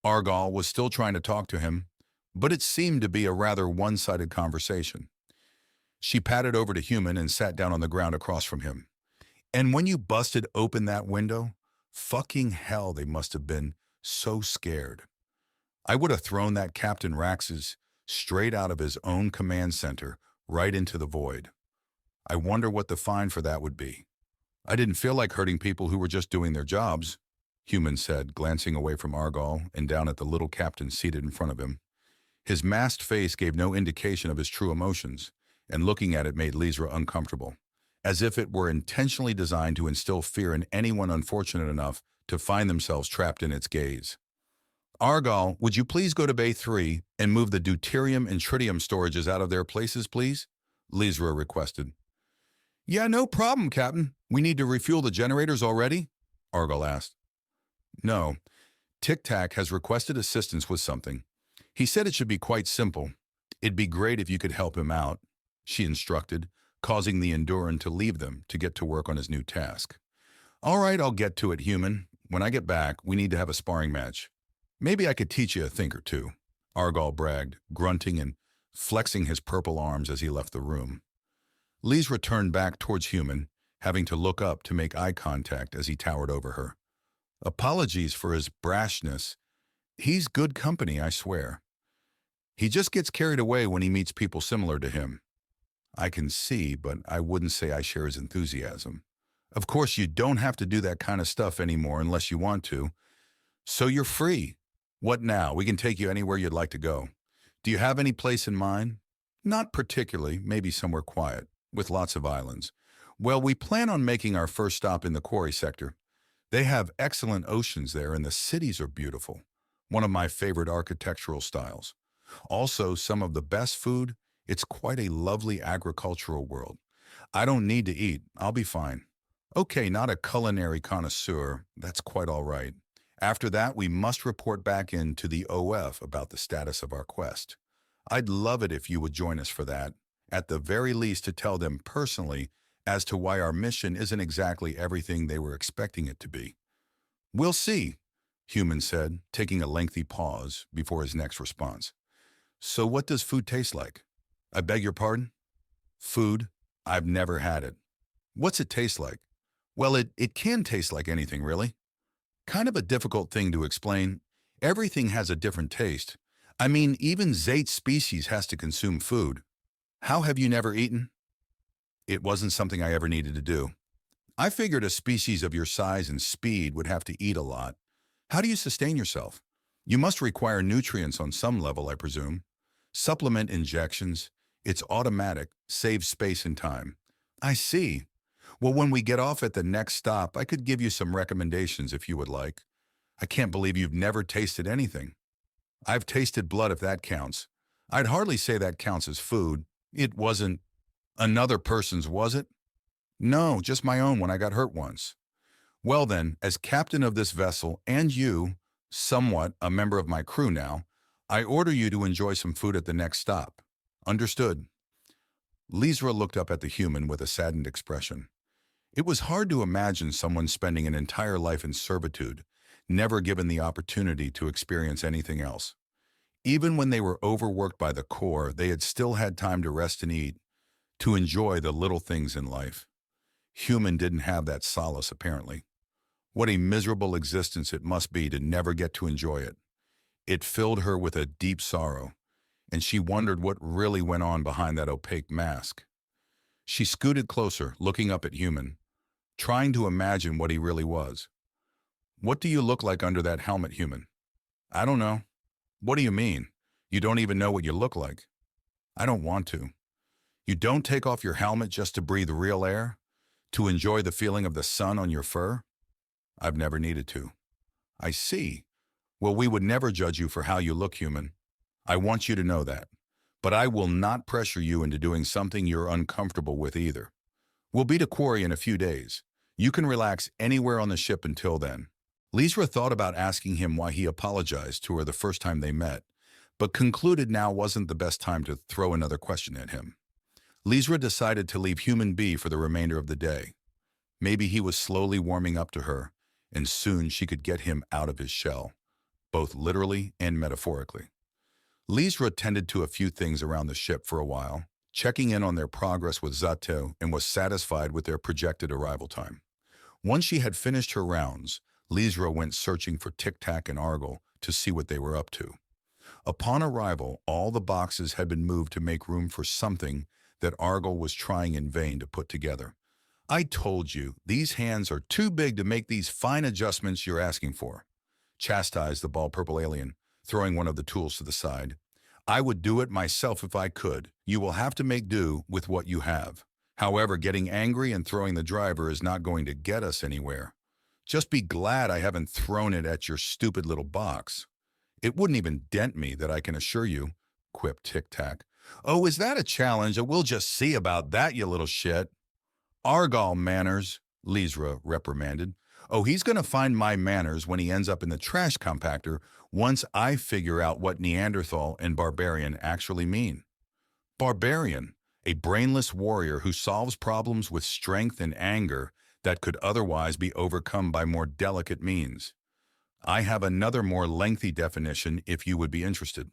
Argal was still trying to talk to him, but it seemed to be a rather one-sided conversation. She padded over to Human and sat down on the ground across from him. And when you busted open that window, fucking hell, they must have been so scared. I would have thrown that Captain Rax's straight out of his own command center right into the void. I wonder what the fine for that would be. I didn't feel like hurting people who were just doing their jobs, Human said, glancing away from Argal and down at the little captain seated in front of him. His masked face gave no indication of his true emotions, and looking at it made Lysra uncomfortable, as if it were intentionally designed to instill fear in anyone unfortunate enough to find themselves trapped in its gaze. Argal, would you please go to Bay 3 and move the deuterium and tritium storages out of their places, please? Lysra requested. Yeah, no problem, Captain. We need to refuel the generators already? Argal asked. No. Tic-Tac has requested assistance with something. He said it should be quite simple. It'd be great if you could help him out, she instructed, causing the Enduran to leave them to get to work on his new task. All right, I'll get to it, Human. When I get back, we need to have a sparring match. Maybe I could teach you a thing or two, Argal bragged, grunting and flexing his purple arms as he left the room. Lise returned back towards Human, having to look up to make eye contact as he towered over her. Apologies for his brashness. He's good company, I swear. He just gets carried away when he meets people similar to him. I can see, but I wouldn't say I share his enthusiasm. Of course, you don't have to do that kind of stuff anymore unless you want to. So you're free. What now? We can take you anywhere you'd like to go. Do you have any place in mind? Not particularly, maybe somewhere quiet, with lots of islands. Well, we plan on making our first stop in the quarry sector. They have excellent oceans there and the cities are beautiful. One of my favorite architectural styles. Also, some of the best food. It's quite a lovely agricultural world. I don't need to eat. I'll be fine. Okay, not a culinary connoisseur. That's quite all right. After that, we must report back in to the OF about the status of our quest. I'd love it if you would join us for that, at the very least to tell them personally as to why our mission isn't exactly everything they were expecting it to be. We'll see, Human said, taking a lengthy pause before his next response. So what does food taste like? I beg your pardon? Food? I've never had it. What's it taste like? Well, it can taste like anything, really. Kind of a difficult thing to explain. Everything has a different taste. I mean, even Zate species has to consume food. How have you never eaten? It wasn't something I ever needed to do. I figured a species of your size and speed would have to eat a lot. How do you sustain yourself? You must require nutrients on some level, I presume. Supplement injections. It's automatic, saves space and time. I see. Well, when we get off at the next stop, I could give you some recommendations if you would like. I can't believe you've never tasted anything. I've tasted blood if that counts. I'd hardly say that counts as food. It wasn't another person's, was it? No, just my own when I got hurt once. Well then, as captain of this vessel and you, somewhat a member of my crew now, I order you to enjoy some food at the next stop. Understood. Lisra looked up at the Human with a saddened expression. It was hard to imagine someone spending an entire life in servitude, never given the opportunity to experience anything else. Even when they were overworked by the Corps, they had still had time to rest and eat, to enjoy the little things in life. Human didn't have that solace, apparently. What a miserable existence it must be to never get to enjoy it. It filled her with a deep sorrow, and she wondered what really went on behind that opaque mask. She scooted closer, looking up at Human, trying to imagine what he really was. What do you look like under that helmet, Human? I don't know. What do you mean? You don't even know what you look like. I don't want to. You don't take off your helmet just to breathe real air? To enjoy the feeling of the sun on your fur? I've never needed to. I see. Well, we would never judge you for how you look, Human. I want you to know that. But I will not pressure you into doing something you're uncomfortable with either. We'll be to quarry in a few days. You can relax anywhere on the ship until then. Lisra thought about asking him why he apologized to her the first time they met, but concluded now wasn't the best time to throw another question at him. Lisra decided to leave Human be for the remainder of the day. Maybe he was slowly warming up to her, and soon she could get him out of his shell, both literally and metaphorically. Lisra tended to a few things around the ship for a while, checking in on their progress with Zato, and was satisfied with their projected arrival time. Once she had finished her rounds, Lisra went searching for Tic-Tac and Argal to see what they were up to. Upon arrival, all the boxes had been moved to make room for something that Argal was trying in vain to put together. I told you, these hands are too big to make these fine adjustments you're asking for, chastised the ball-purple alien, throwing one of the tools to the side. I would do it myself if I could. You will have to make do with what you have. However, getting angry and throwing the driver is not going to get us anywhere. Just be glad I haven't thrown it at your stupid little box. It wouldn't even dent me, that I can assure you, quipped Tic-Tac. Oh, is that a challenge? We'll just see about that, you little shit. Argal manners, Lisra reprimanded. Oh, he's going to find my manners when he ends up in the trash compactor once I figure out what Neanderthal and barbarian actually mean. Barbarian, a brainless warrior who solves problems with strength and anger, that could otherwise be overcome by more delicate means. I have another more lengthy definition if you would be interested.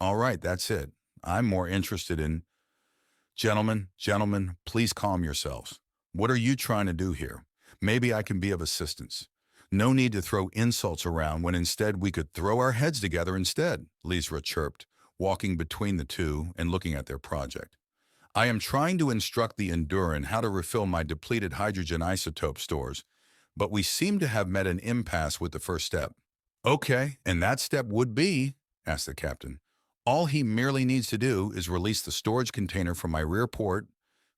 All right, that's it. I'm more interested in... Gentlemen, please calm yourselves. What are you trying to do here? Maybe I can be of assistance. No need to throw insults around when instead we could throw our heads together instead, Lysra chirped, walking between the two and looking at their project. I am trying to instruct the Enduran how to refill my depleted hydrogen isotope stores, but we seem to have met an impasse with the first step. Okay, and that step would be, asked the captain. All he merely needs to do is release the storage container from my rear port,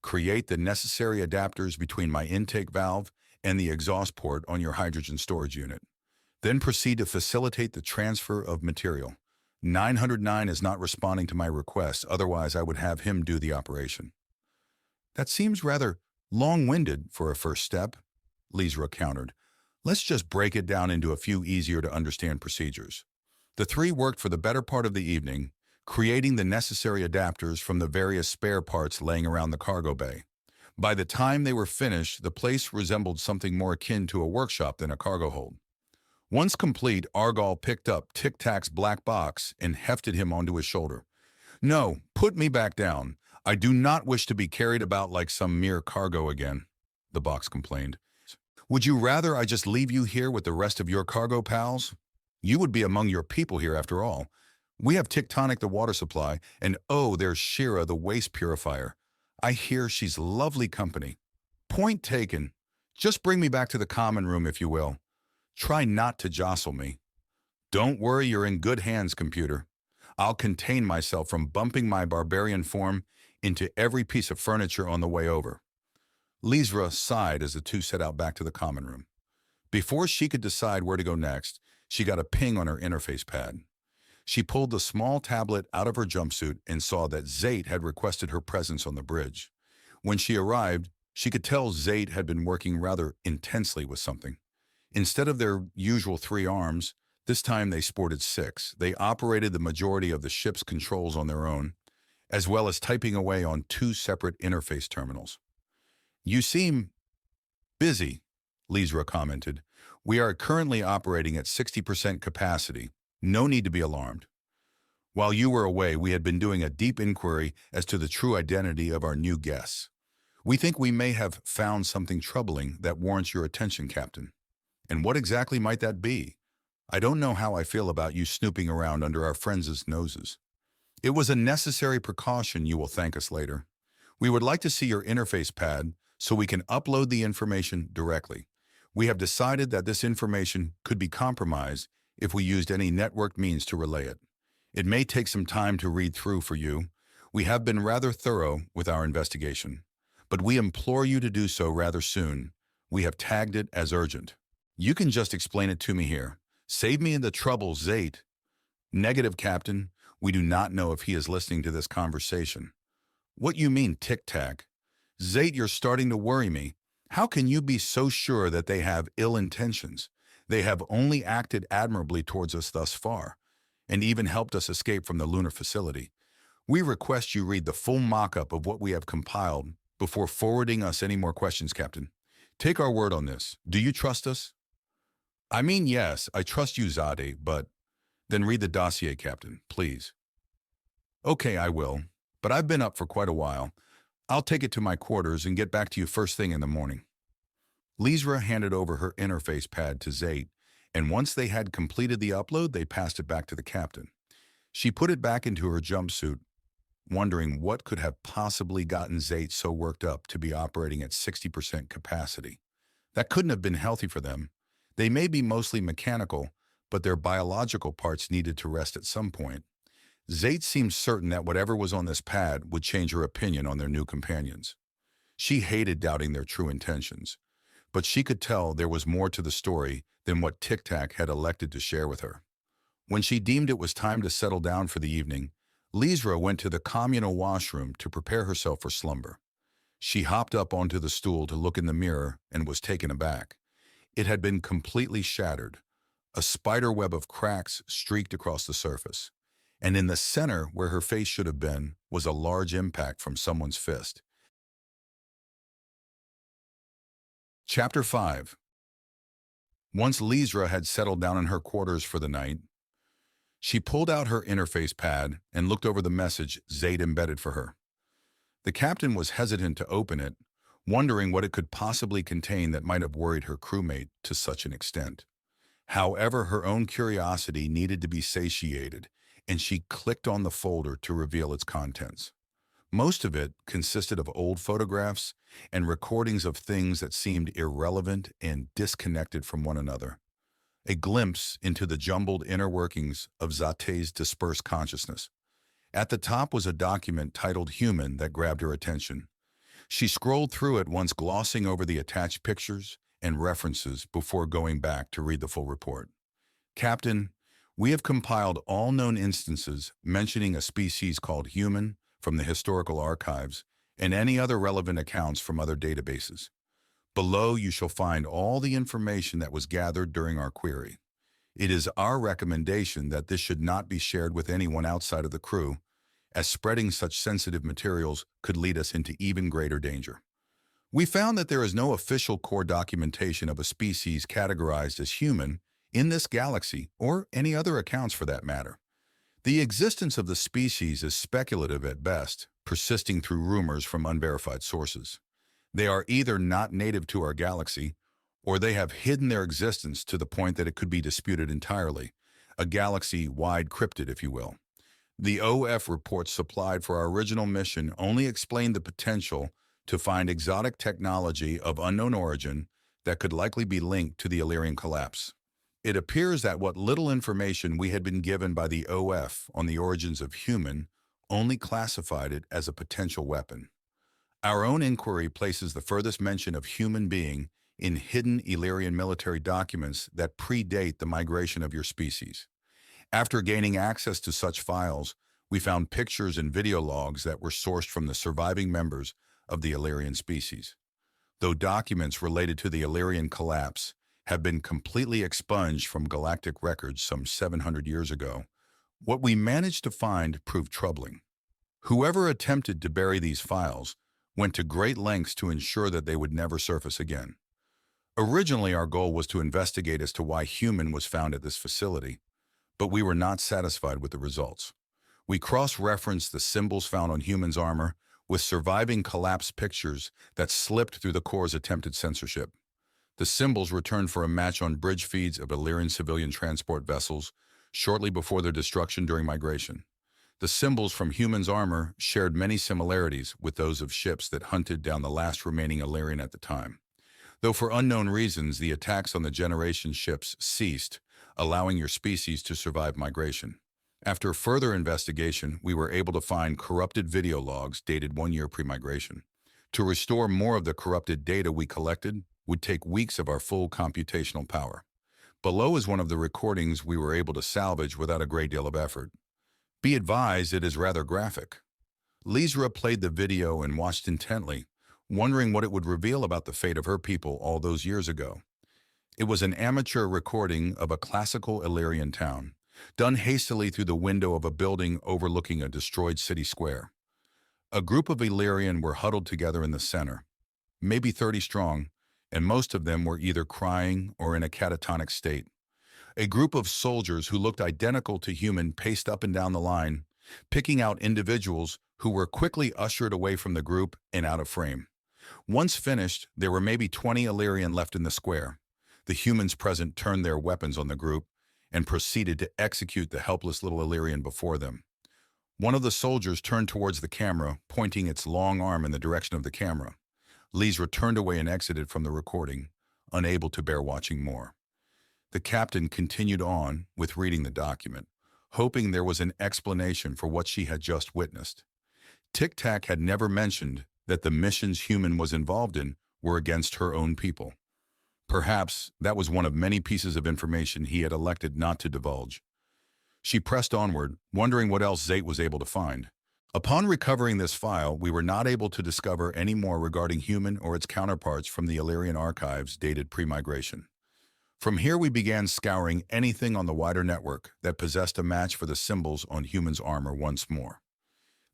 create the necessary adapters between my intake valve and the exhaust port on your hydrogen storage unit. Then proceed to facilitate the transfer of material. 909 is not responding to my request, otherwise I would have him do the operation. That seems rather long-winded for a first step, Lysra countered. Let's just break it down into a few easier-to-understand procedures. The three worked for the better part of the evening, creating the necessary adapters from the various spare parts laying around the cargo bay. By the time they were finished, the place resembled something more akin to a workshop than a cargo hold. Once complete, Argall picked up Tic-Tac's black box and hefted him onto his shoulder. No, put me back down. I do not wish to be carried about like some mere cargo again, the box complained. Would you rather I just leave you here with the rest of your cargo pals? You would be among your people here after all. We have Tic-Tonic the water supply, and oh, there's Shira the waste purifier. I hear she's lovely company. Point taken. Just bring me back to the common room if you will. Try not to jostle me. Don't worry, you're in good hands, computer. I'll contain myself from bumping my barbarian form into every piece of furniture on the way over. Lysra sighed as the two set out back to the common room. Before she could decide where to go next, she got a ping on her interface pad. She pulled the small tablet out of her jumpsuit and saw that Zate had requested her presence on the bridge. When she arrived, she could tell Zate had been working rather intensely with something. Instead of their usual 3 arms, this time they sported 6. They operated the majority of the ship's controls on their own, as well as typing away on 2 separate interface terminals. You seem busy, Lysra commented. We are currently operating at 60% capacity. No need to be alarmed. While you were away, we had been doing a deep inquiry as to the true identity of our new guests. We think we may have found something troubling that warrants your attention, Captain. And what exactly might that be? I don't know how I feel about you snooping around under our friends' noses. It was a necessary precaution, you will thank us later. We would like to see your interface pad so we can upload the information directly. We have decided that this information could be compromised if we used any networked means to relay it. It may take some time to read through for you. We have been rather thorough with our investigation, but we implore you to do so rather soon. We have tagged it as urgent. You can just explain it to me here. Save me the trouble, Zate. Negative, Captain. We do not know if he is listening to this conversation. What you mean, Tic-Tac? Zate, you're starting to worry me. How can you be so sure that they have ill intentions? They have only acted admirably towards us thus far, and even helped us escape from the lunar facility. We request you read the full mock-up of what we have compiled before forwarding us any more questions, Captain. Take our word on this. Do you trust us? I mean, yes, I trust you, Zade, but... Then read the dossier, Captain, please. Okay, I will, but I've been up for quite a while. I'll take it to my quarters and get back to you first thing in the morning. Lysra handed over her interface pad to Zate, and once they had completed the upload, they passed it back to the captain. She put it back into her jumpsuit, wondering what could have possibly gotten Zate so worked up to be operating at 60% capacity. That couldn't have been healthy for them. They may be mostly mechanical, but their biological parts needed to rest at some point. Zate seemed certain that whatever was on this pad would change her opinion on their new companions. She hated doubting their true intentions, but she could tell there was more to the story than what Tic-Tac had elected to share with her. When she deemed it was time to settle down for the evening, Lysra went to the communal washroom to prepare herself for slumber. She hopped up onto the stool to look in the mirror and was taken aback. It had been completely shattered. A spider web of cracks streaked across the surface, and in the center where her face should have been was a large impact from someone's fist. Chapter 5. Once Lysra had settled down in her quarters for the night, she pulled out her interface pad and looked over the message Zaid embedded for her. The captain was hesitant to open it, wondering what it could possibly contain that might have worried her crewmate to such an extent. However, her own curiosity needed to be satiated, and she clicked on the folder to reveal its contents. Most of it consisted of old photographs and recordings of things that seemed irrelevant and disconnected from one another. A glimpse into the jumbled inner workings of Zate's dispersed consciousness. At the top was a document titled Human that grabbed her attention. She scrolled through it, once glossing over the attached pictures and references before going back to read the full report. Captain, we have compiled all known instances mentioning a species called human from the historical archives and any other relevant accounts from other databases. Below you shall find all the information that was gathered during our query. It is our recommendation that this should not be shared with anyone outside of the crew, as spreading such sensitive materials could lead us into even greater danger. We found that there is no official core documentation of a species categorized as human in this galaxy, or any other accounts for that matter. The existence of the species is speculative at best, persisting through rumors from unverified sources. They are either not native to our galaxy, or they have hidden their existence to the point that it could be disputed entirely, a galaxy-wide cryptid, if you will. The OF reports supplied for our original mission only explained the potential to find exotic technology of unknown origin that could likely be linked to the Illyrian collapse. It appears that what little information we had been given by the OF on the origins of human only classified it as a potential weapon. Our own inquiry places the furthest mention of human being in hidden Illyrian military documents that predate the migration of your species. After gaining access to such files, we found pictures and video logs that were sourced from the surviving members of the Illyrian species. Though documents related to the Illyrian collapse have been completely expunged from galactic records some 700 years ago, what we managed to find proved troubling. Whoever attempted to bury these files went to great lengths to ensure that they would never surface again. Originally, our goal was to investigate as to why human was found at this facility, but we were not satisfied with the results. We cross-referenced the symbols found on human's armor with surviving collapsed pictures that slipped through the Corps' attempted censorship. The symbols returned for a match on bridge feeds of Illyrian civilian transport vessels shortly before their destruction during migration. The symbols from human's armor shared many similarities with those of ships that hunted down the last remaining Illyrian at the time. Though for unknown reasons, the attacks on the Generation ships ceased, allowing your species to survive migration. After further investigation, we were able to find corrupted video logs dated 1 year pre-migration. To restore more of the corrupted data we collected would take weeks of our full computational power. Below is one of the recordings we were able to salvage without a great deal of effort. Be advised, it is rather graphic. Lysra played the video and watched intently, wondering what it would reveal about the fate of her people all those years ago. It was an amateur recording of a classical Illyrian town, done hastily through the window of a building overlooking a destroyed city square. A group of Illyrian were huddled together in the center, maybe 30 strong, and most of them were either crying or in a catatonic state. A group of soldiers who looked identical to human paced up and down the line, picking out individuals who were quickly ushered away from the group and out of frame. Once finished, there were maybe 20 Illyrian left in the square. The humans present turned their weapons on the group and proceeded to execute the helpless little Illyrian before them. One of the soldiers turned towards the camera, pointing its long arm in the direction of the camera. Lysra turned away and exited from the recording, unable to bear watching more. The captain continued on with reading the document, hoping there was an explanation for what she had just witnessed. Tic-Tac had never mentioned that the missions human was involved in were against her own people. Perhaps that was one of many pieces of information he had elected not to divulge. She pressed onward, wondering what else Zate was able to find. Upon recovering this file, we were not able to discover any more regarding human or its counterparts from the Illyrian archives dated pre-migration. From here we began scouring anything on the wider network that possessed a match for the symbols on human's armor once more.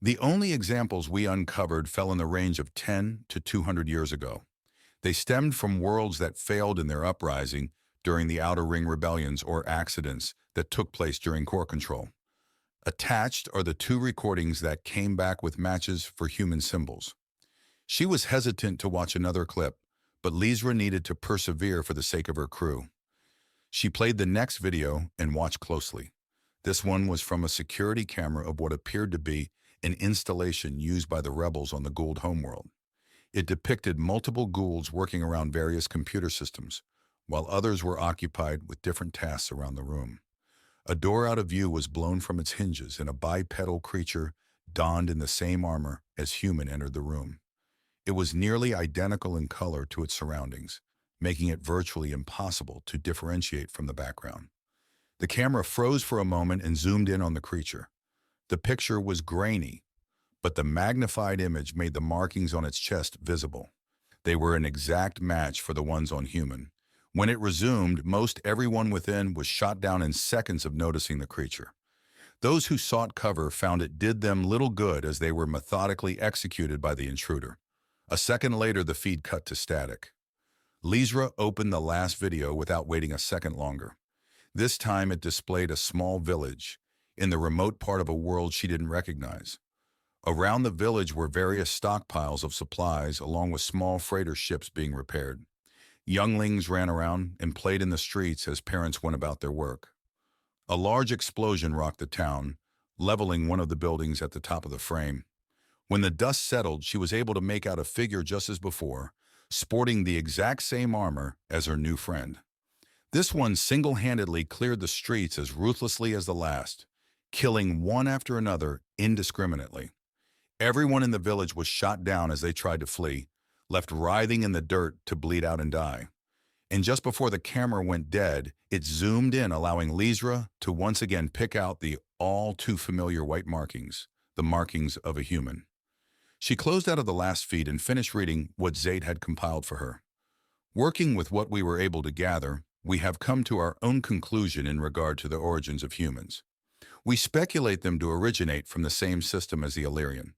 The only examples we uncovered fell in the range of 10 to 200 years ago. They stemmed from worlds that failed in their uprising during the Outer Ring rebellions or accidents that took place during core control. Attached are the two recordings that came back with matches for human symbols. She was hesitant to watch another clip, but Lizra needed to persevere for the sake of her crew. She played the next video and watched closely. This one was from a security camera of what appeared to be an installation used by the rebels on the Gould homeworld. It depicted multiple Goulds working around various computer systems, while others were occupied with different tasks around the room. A door out of view was blown from its hinges, and a bipedal creature donned in the same armor as human entered the room. It was nearly identical in color to its surroundings, making it virtually impossible to differentiate from the background. The camera froze for a moment and zoomed in on the creature. The picture was grainy, but the magnified image made the markings on its chest visible. They were an exact match for the ones on human. When it resumed, most everyone within was shot down in seconds of noticing the creature. Those who sought cover found it did them little good as they were methodically executed by the intruder. A second later, the feed cut to static. Lizra opened the last video without waiting a second longer. This time it displayed a small village in the remote part of a world she didn't recognize. Around the village were various stockpiles of supplies along with small freighter ships being repaired. Younglings ran around and played in the streets as parents went about their work. A large explosion rocked the town, leveling one of the buildings at the top of the frame. When the dust settled, she was able to make out a figure just as before, sporting the exact same armor as her new friend. This one single-handedly cleared the streets as ruthlessly as the last, killing one after another indiscriminately. Everyone in the village was shot down as they tried to flee, left writhing in the dirt to bleed out and die. And just before the camera went dead, it zoomed in, allowing Lizra to once again pick out the all-too-familiar white markings, the markings of a human. She closed out of the last feed and finished reading what Zaid had compiled for her. Working with what we were able to gather, we have come to our own conclusion in regard to the origins of humans. We speculate them to originate from the same system as the Illyrian.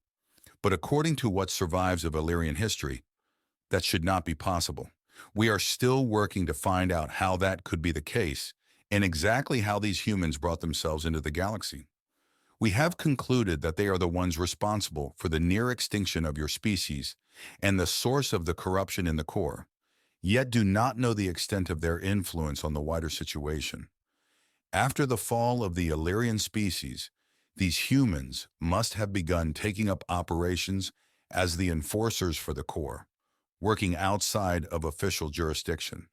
But according to what survives of Illyrian history, that should not be possible. We are still working to find out how that could be the case and exactly how these humans brought themselves into the galaxy. We have concluded that they are the ones responsible for the near extinction of your species and the source of the corruption in the core, yet do not know the extent of their influence on the wider situation. After the fall of the Illyrian species, these humans must have begun taking up operations as the enforcers for the core, working outside of official jurisdiction.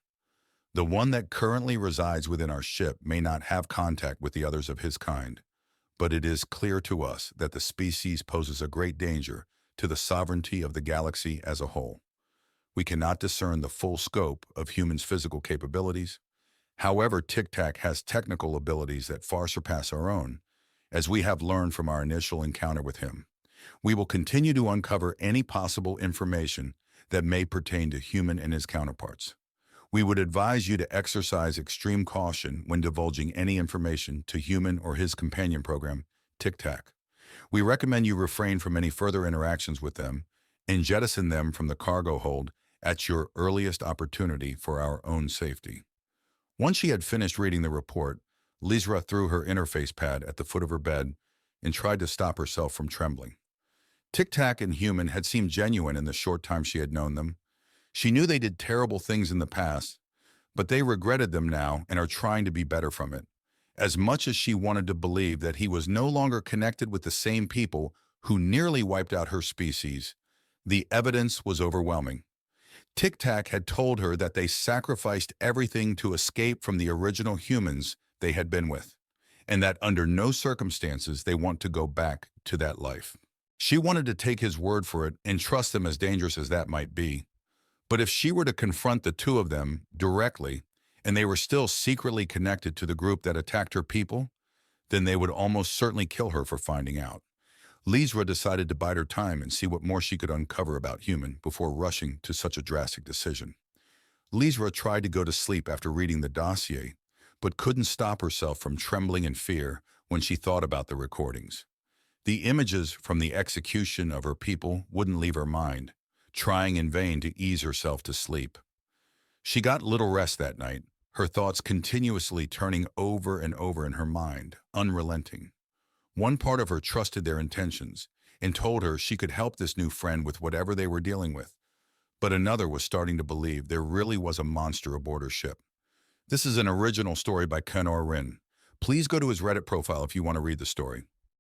The one that currently resides within our ship may not have contact with the others of his kind, but it is clear to us that the species poses a great danger to the sovereignty of the galaxy as a whole. We cannot discern the full scope of humans' physical capabilities. However, Tic-Tac has technical abilities that far surpass our own, as we have learned from our initial encounter with him. We will continue to uncover any possible information that may pertain to human and his counterparts. We would advise you to exercise extreme caution when divulging any information to human or his companion program, Tic-Tac. We recommend you refrain from any further interactions with them and jettison them from the cargo hold at your earliest opportunity for our own safety. Once she had finished reading the report, Lizra threw her interface pad at the foot of her bed and tried to stop herself from trembling. Tic-Tac and human had seemed genuine in the short time she had known them. She knew they did terrible things in the past, but they regretted them now and are trying to be better from it. As much as she wanted to believe that he was no longer connected with the same people who nearly wiped out her species, the evidence was overwhelming. Tic-Tac had told her that they sacrificed everything to escape from the original humans they had been with, and that under no circumstances they want to go back to that life. She wanted to take his word for it and trust them, as dangerous as that might be. But if she were to confront the two of them directly, and they were still secretly connected to the group that attacked her people, then they would almost certainly kill her for finding out. Lizra decided to bide her time and see what more she could uncover about human before rushing to such a drastic decision. Lizra tried to go to sleep after reading the dossier, but couldn't stop herself from trembling in fear when she thought about the recordings. The images from the execution of her people wouldn't leave her mind, trying in vain to ease herself to sleep. She got little rest that night, her thoughts continuously turning over and over in her mind, unrelenting. One part of her trusted their intentions and told her she could help this new friend with whatever they were dealing with, but another was starting to believe there really was a monster aboard her ship. This is an original story by Ken Orrin. Please go to his Reddit profile if you want to read the story.